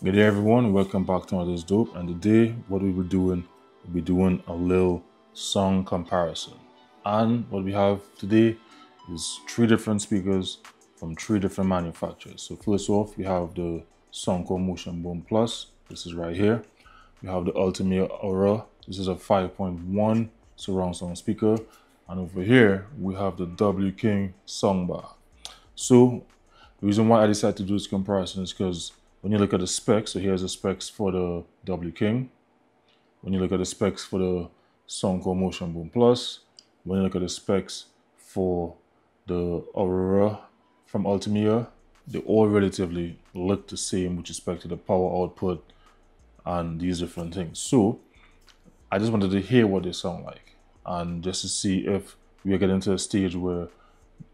Good day everyone, welcome back to another dope. And today what we'll be doing a little song comparison. And what we have today is three different speakers from three different manufacturers. So first off, we have the Soundcore Motion Boom Plus. This is right here. We have the Ultimea Aura. This is a 5.1 surround sound speaker. And over here we have the W King Soundbar. So the reason why I decided to do this comparison is because when you look at the specs, so here's the specs for the W King. When you look at the specs for the Soundcore Motion Boom Plus, when you look at the specs for the Aurora from Ultimea, they all relatively look the same with respect to the power output and these different things. So I just wanted to hear what they sound like and just to see if we are getting to a stage where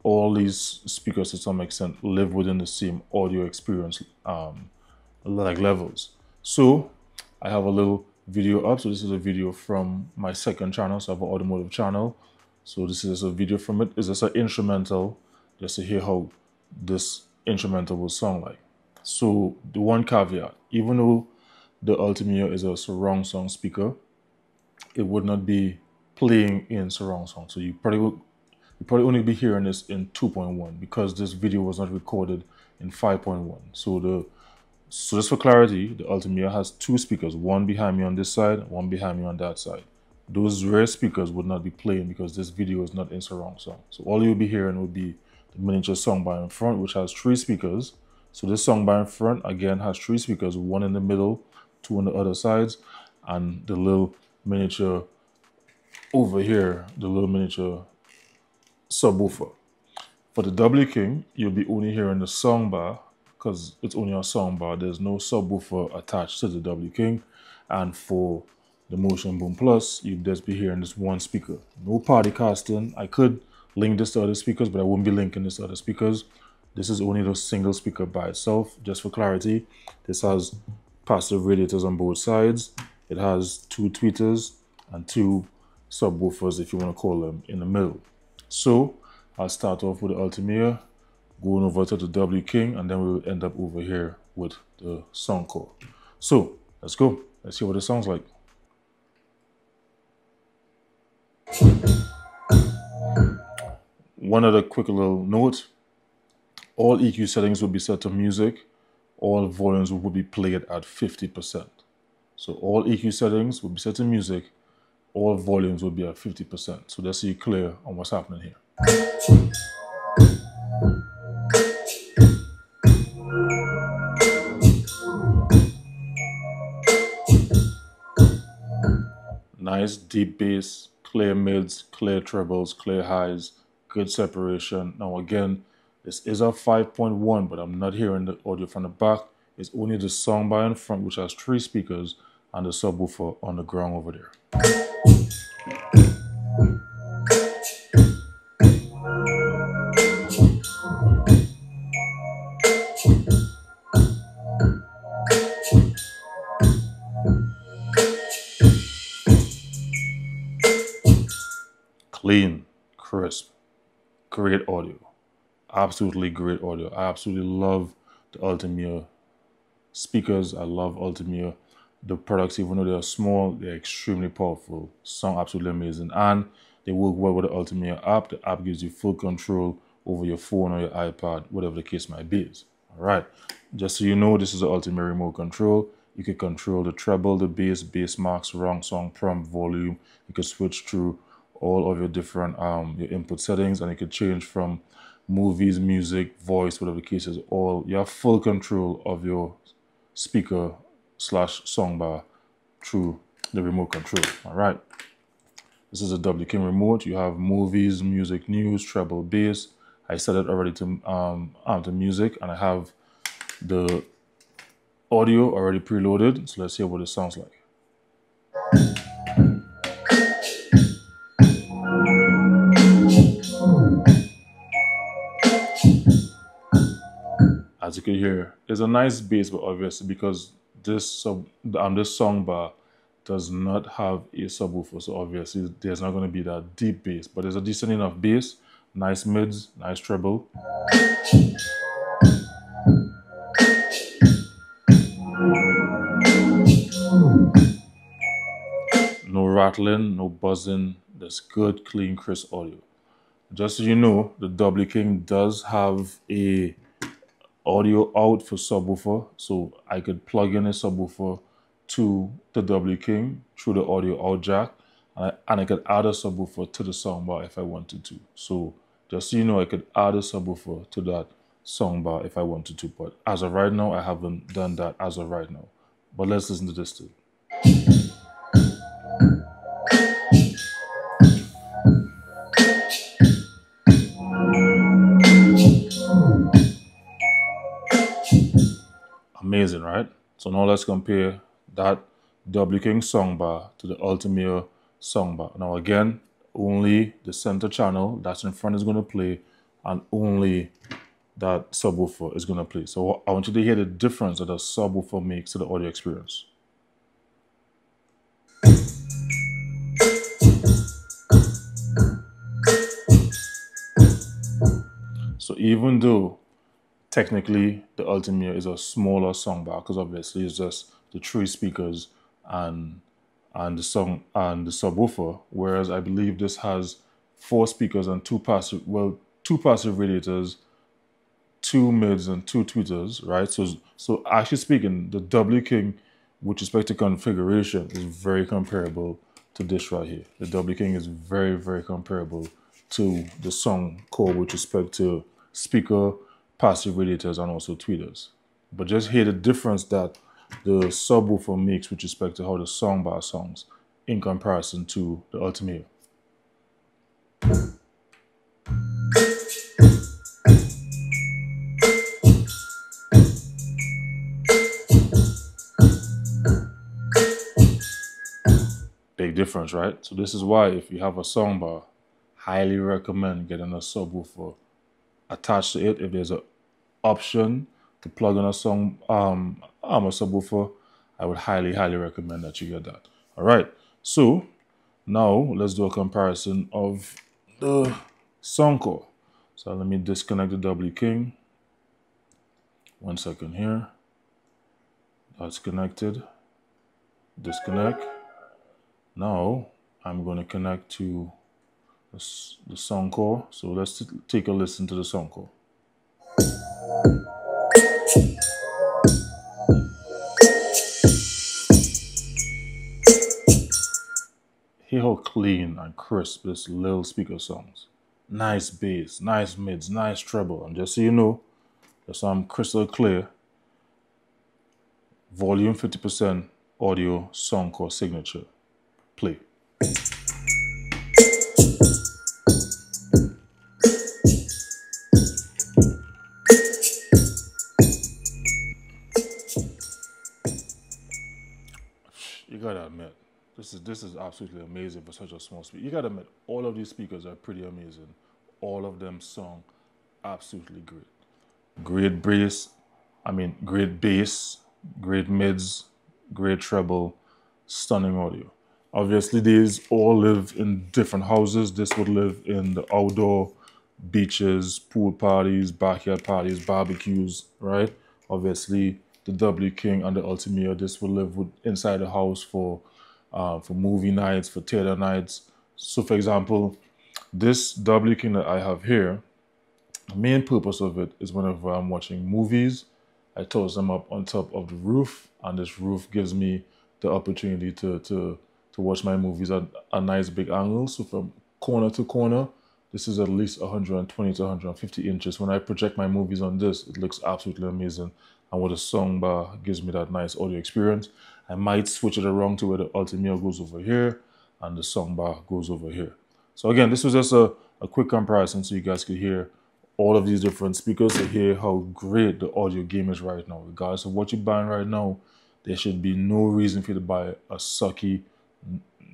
all these speakers to some extent live within the same audio experience like levels. So I have a little video up. So this is a video from my second channel. So I have an automotive channel. So this is a video from it. It's just an instrumental just to hear how this instrumental will sound like. So the one caveat, even though the Ultimea is a surround sound speaker, it would not be playing in surround sound. So you probably only be hearing this in 2.1 because this video was not recorded in 5.1. So just for clarity, the Ultimea has two speakers, one behind me on this side, one behind me on that side. Those rear speakers would not be playing because this video is not in surround sound. So all you'll be hearing would be the miniature soundbar in front, which has three speakers. So this soundbar in front, again, has three speakers, one in the middle, two on the other sides, and the little miniature over here, the little miniature subwoofer. For the W King, you'll be only hearing the soundbar because it's only a soundbar. There's no subwoofer attached to the W King. And for the Motion Boom Plus, you'll just be hearing this one speaker. No party casting. I could link this to other speakers, but I won't be linking this to other speakers. This is only the single speaker by itself. Just for clarity, this has passive radiators on both sides. It has two tweeters and two subwoofers, if you want to call them, in the middle. So I'll start off with the Ultimea, going over to the W King, and then we'll end up over here with the Soundcore. So let's go. Let's see what it sounds like. One other quick little note. All EQ settings will be set to music. All volumes will be played at 50%. So all EQ settings will be set to music. All volumes will be at 50%. So let's see clear on what's happening here. Nice deep bass, clear mids, clear trebles, clear highs, good separation. Now again, this is a 5.1, but I'm not hearing the audio from the back. It's only the soundbar in front, which has three speakers, and the subwoofer on the ground over there. Clean, crisp, great audio. Absolutely great audio. I absolutely love the Ultimea speakers. I love Ultimea. The products, even though they are small, they're extremely powerful. Sound absolutely amazing. And they work well with the Ultimea app. The app gives you full control over your phone or your iPad, whatever the case might be. All right. Just so you know, this is the Ultimea remote control. You can control the treble, the bass max, surround sound, prompt, volume. You can switch through all of your different your input settings, and you can change from movies, music, voice, whatever the case is. You have full control of your speaker / soundbar through the remote control. All right, this is a W King remote. You have movies, music, news, treble, bass. I set it already to music, and I have the audio already preloaded. So let's hear what it sounds like. As you can hear, there's a nice bass, but obviously because this soundbar does not have a subwoofer, so obviously there's not going to be that deep bass, but there's a decent enough bass, nice mids, nice treble. rattling, no buzzing. There's good, clean, crisp audio. Just so you know, the W King does have a audio out for subwoofer, so I could plug in a subwoofer to the W King through the audio out jack, and I could add a subwoofer to the soundbar if I wanted to. So just so you know, I could add a subwoofer to that soundbar if I wanted to, but as of right now, I haven't done that as of right now. But let's listen to this too. Amazing, right? So now let's compare that W King soundbar to the Ultimea soundbar. Now again, only the center channel that's in front is going to play, and only that subwoofer is going to play. So I want you to hear the difference that a subwoofer makes to the audio experience. So even though technically the Ultimea is a smaller soundbar, because obviously it's just the 3 speakers and the subwoofer, whereas I believe this has 4 speakers and 2 passive radiators, 2 mids and 2 tweeters, right? So actually speaking, the W King with respect to configuration is very comparable to this right here. The W King is very, very comparable to the Soundcore with respect to speaker, passive radiators, and also tweeters. But just hear the difference that the subwoofer makes with respect to how the soundbar sounds in comparison to the Ultimea. Big difference, right? So this is why if you have a soundbar, highly recommend getting a subwoofer attached to it. If there's an option to plug in a subwoofer, I would highly recommend that you get that. All right, so now let's do a comparison of the Soundcore. So let me disconnect the W King. 1 second here. That's connected. Disconnect. Now I'm going to connect to the Soundcore. So let's take a listen to the Soundcore. Hear how clean and crisp this little speaker sounds. Nice bass, nice mids, nice treble. And just so you know, just I'm crystal clear. Volume 50% audio Soundcore signature. Play. You gotta admit, this is absolutely amazing for such a small speaker. You gotta admit, all of these speakers are pretty amazing. All of them sound absolutely great. Great bass, great mids, great treble, stunning audio. Obviously, these all live in different houses. This would live in the outdoor, beaches, pool parties, backyard parties, barbecues, right? Obviously, the W King and the Ultimea, this will live inside the house for movie nights, for theater nights. So for example, this W King that I have here, the main purpose of it is whenever I'm watching movies, I toss them up on top of the roof, and this roof gives me the opportunity to watch my movies at a nice big angle. So from corner to corner, this is at least 120 to 150 inches. When I project my movies on this, it looks absolutely amazing. And with a soundbar, gives me that nice audio experience. I might switch it around to where the Ultimea goes over here and the soundbar goes over here. So again, this was just a quick comparison so you guys could hear all of these different speakers to hear how great the audio game is right now. Regardless of what you're buying right now, there should be no reason for you to buy a sucky,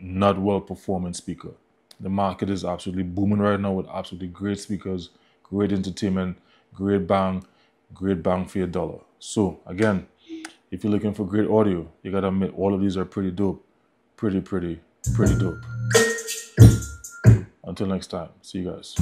not well performing speaker. The market is absolutely booming right now with absolutely great speakers, great entertainment, great bang for your dollar. So again, if you're looking for great audio, you gotta admit all of these are pretty dope. Pretty dope. Until next time, see you guys.